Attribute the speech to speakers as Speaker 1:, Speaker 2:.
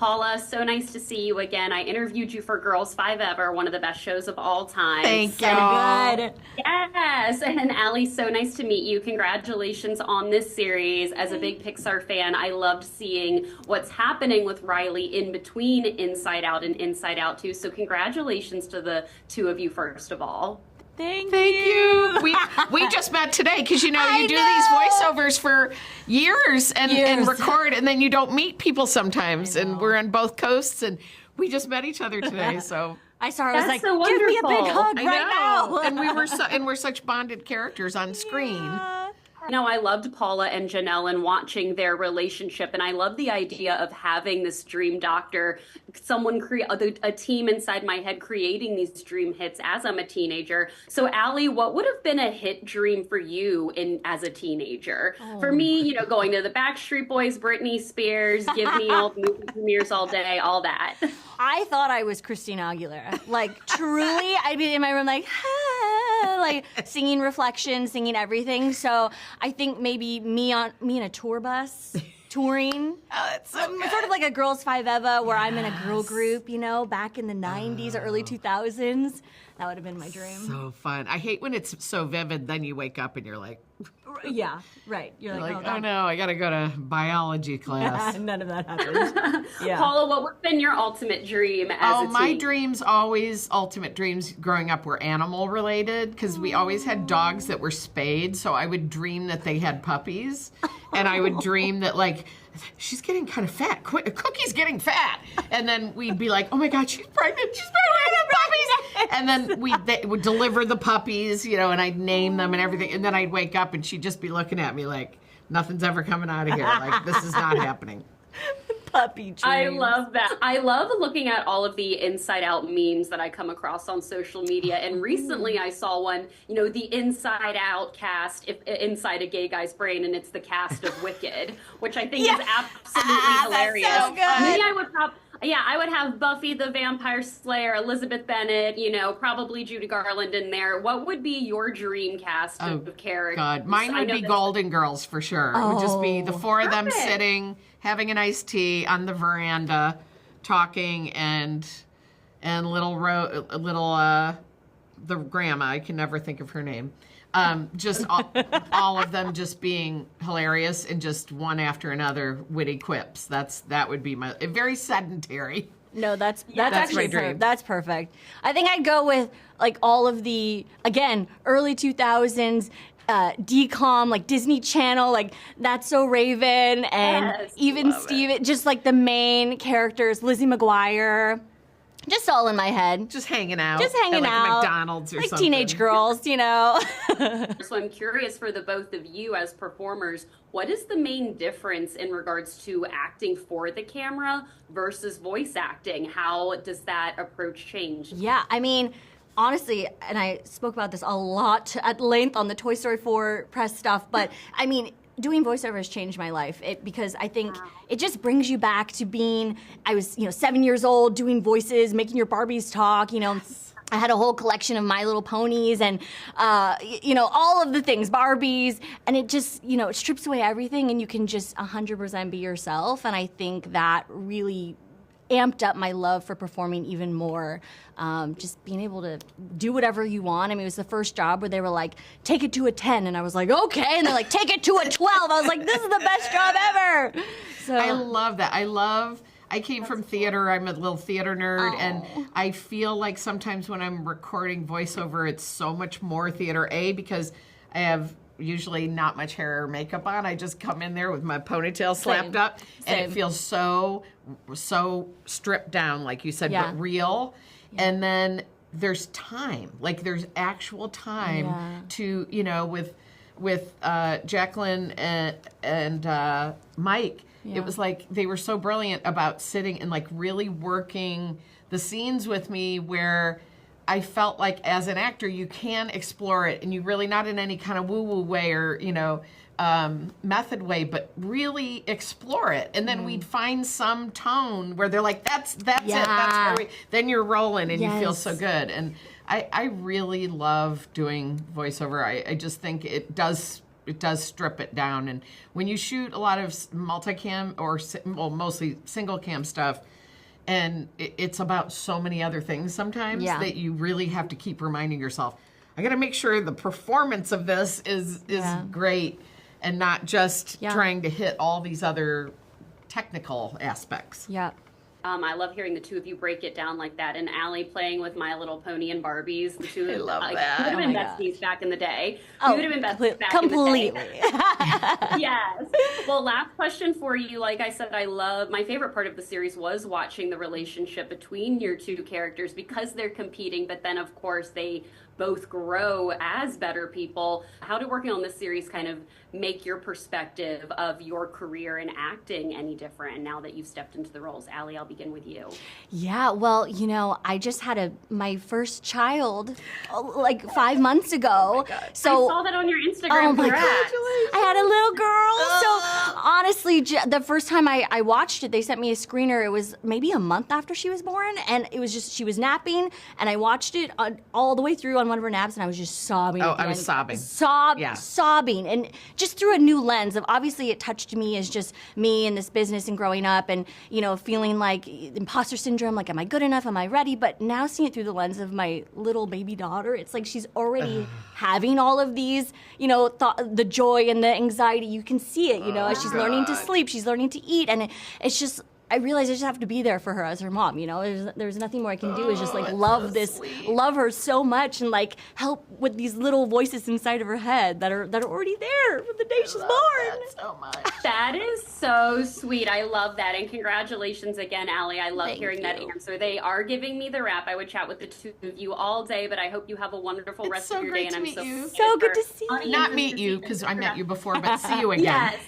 Speaker 1: Paula, so nice to see you again. I interviewed you for Girls Five Ever, one of the best shows of all time.
Speaker 2: Thank you.
Speaker 3: Good.
Speaker 1: Yes, and Alli, so nice to meet you. Congratulations on this series. As a big Pixar fan, I loved seeing what's happening with Riley in between Inside Out and Inside Out 2. So congratulations to the two of you, first of all.
Speaker 3: Thank
Speaker 2: you. We just met today because you do these voiceovers for years and record, and then you don't meet people sometimes. And we're on both coasts, and we just met each other today. So
Speaker 3: I saw her. I was like,
Speaker 1: so
Speaker 3: give me a big hug
Speaker 2: I
Speaker 3: right
Speaker 2: know.
Speaker 3: now.
Speaker 2: And we're such bonded characters on screen.
Speaker 3: Yeah.
Speaker 1: I loved Paula and Janelle and watching their relationship. And I love the idea of having this dream doctor, a team inside my head creating these dream hits as I'm a teenager. So Alli, what would have been a hit dream for you as a teenager? For me, going to the Backstreet Boys, Britney Spears, give me all the movie premieres all day, all that.
Speaker 3: I thought I was Christina Aguilera. Like, truly, I'd be in my room like, like singing Reflections, singing everything. So I think maybe me in a tour bus touring.
Speaker 2: Oh, that's so good.
Speaker 3: Sort of like a Girls Five Eva where I'm in a girl group, back in the 90s or early 2000s. That would have been my dream.
Speaker 2: So fun. I hate when it's so vivid, then you wake up and you're like...
Speaker 3: Yeah, right. You're like,
Speaker 2: oh no, I got to go to biology class.
Speaker 3: None of that happened. Yeah.
Speaker 1: Paula, what would have been your ultimate dream as a teen?
Speaker 2: My dreams ultimate dreams growing up were animal related because we always had dogs that were spayed. So I would dream that they had puppies, and I would dream that she's getting kind of fat. Cookie's getting fat, and then we'd be like, oh my God, she's pregnant. She's pregnant. Puppies. And then they would deliver the puppies, and I'd name them and everything, and then I'd wake up and she'd just be looking at me like nothing's ever coming out of here. Like this is not happening.
Speaker 3: Puppy dreams.
Speaker 1: I love that. I love looking at all of the Inside Out memes that I come across on social media. And recently I saw one, the Inside Out cast inside a gay guy's brain, and it's the cast of Wicked, which I think is absolutely hilarious.
Speaker 3: That's so good.
Speaker 1: Maybe I would have Buffy the Vampire Slayer, Elizabeth Bennet, probably Judy Garland in there. What would be your dream cast of characters?
Speaker 2: God, mine would be Golden Girls for sure. It would just be the four of them sitting, having an iced tea on the veranda, talking, and the grandma, I can never think of her name. Just all of them just being hilarious and just one after another witty quips. That would be very sedentary.
Speaker 3: No, that's
Speaker 2: That's my
Speaker 3: actually
Speaker 2: dream.
Speaker 3: That's perfect. I think I'd go with all of the early 2000s decom, Disney Channel, That's So Raven, and even Steven, just the main characters, Lizzie McGuire. Just all in my head.
Speaker 2: Just hanging out.
Speaker 3: Just hanging
Speaker 2: at
Speaker 3: out.
Speaker 2: McDonald's or something.
Speaker 3: Teenage girls,
Speaker 1: So I'm curious for the both of you as performers, what is the main difference in regards to acting for the camera versus voice acting? How does that approach change?
Speaker 3: Yeah, honestly, and I spoke about this a lot at length on the Toy Story 4 press stuff, but doing voiceover has changed my life because I think it just brings you back to being, I was, 7 years old doing voices, making your Barbies talk, I had a whole collection of My Little Ponies and, all of the things, Barbies, and it just, it strips away everything and you can just 100% be yourself. And I think that really amped up my love for performing even more. Just being able to do whatever you want. It was the first job where they were like, take it to a 10. And I was like, okay. And they're like, take it to a 12. I was like, this is the best job ever. So
Speaker 2: I love that. I came from theater. I'm a little theater nerd. And I feel like sometimes when I'm recording voiceover, it's so much more theater. Because I have usually not much hair or makeup on. I just come in there with my ponytail slapped up. And it feels so stripped down, like you said, but real. Yeah. And then there's time. There's actual time to, with Jacqueline and Mike. Yeah. It was they were so brilliant about sitting and really working the scenes with me where I felt like as an actor you can explore it and you really not in any kind of woo-woo way or method way, but really explore it. And then we'd find some tone where they're like, that's it. That's where then you're rolling and you feel so good. And I really love doing voiceover. I just think it does it does strip it down. And when you shoot a lot of multicam or mostly single cam stuff, and it's about so many other things sometimes that you really have to keep reminding yourself, I got to make sure the performance of this is great and not just trying to hit all these other technical aspects.
Speaker 3: Yeah.
Speaker 1: I love hearing the two of you break it down like that. And Alli playing with My Little Pony and Barbies. The two
Speaker 2: I love that.
Speaker 1: We would have been besties back in the day.
Speaker 3: Oh,
Speaker 1: we would have been besties back
Speaker 3: completely.
Speaker 1: in the day. Yes. Well, last question for you. Like I said, my favorite part of the series was watching the relationship between your two characters because they're competing, but then of course they both grow as better people. How did working on this series kind of make your perspective of your career in acting any different now that you've stepped into the roles? Alli, I'll begin with you.
Speaker 3: Yeah, well, I just had my first child like 5 months ago.
Speaker 1: Oh
Speaker 3: so
Speaker 1: I saw that on your Instagram.
Speaker 3: Oh my
Speaker 1: Congrats.
Speaker 3: God. I had a little girl. So honestly, the first time I watched it, they sent me a screener. It was maybe a month after she was born, and it was just, she was napping, and I watched it all the way through on one of her naps, and I was just sobbing.
Speaker 2: Oh, I was sobbing.
Speaker 3: Sobbing, and just through a new lens of, obviously it touched me as just me in this business and growing up, and feeling like imposter syndrome, like am I good enough, am I ready? But now seeing it through the lens of my little baby daughter, it's like she's already having all of these, the joy and the anxiety. You can see it, as she's learning to sleep, she's learning to eat, and it's just, I realized I just have to be there for her as her mom. There's nothing more I can do is just like love her so much, and like help with these little voices inside of her head that are already there from the day she's born.
Speaker 2: That so much.
Speaker 1: That is so sweet. I love that, and congratulations again, Alli. I love hearing that
Speaker 3: you.
Speaker 1: answer. They are giving me the rap. I would chat with the two of you all day, but I hope you have a wonderful rest of your day. And I'm
Speaker 3: so good to see you.
Speaker 2: Not meet you because I met you before, but see you again.
Speaker 1: Yes.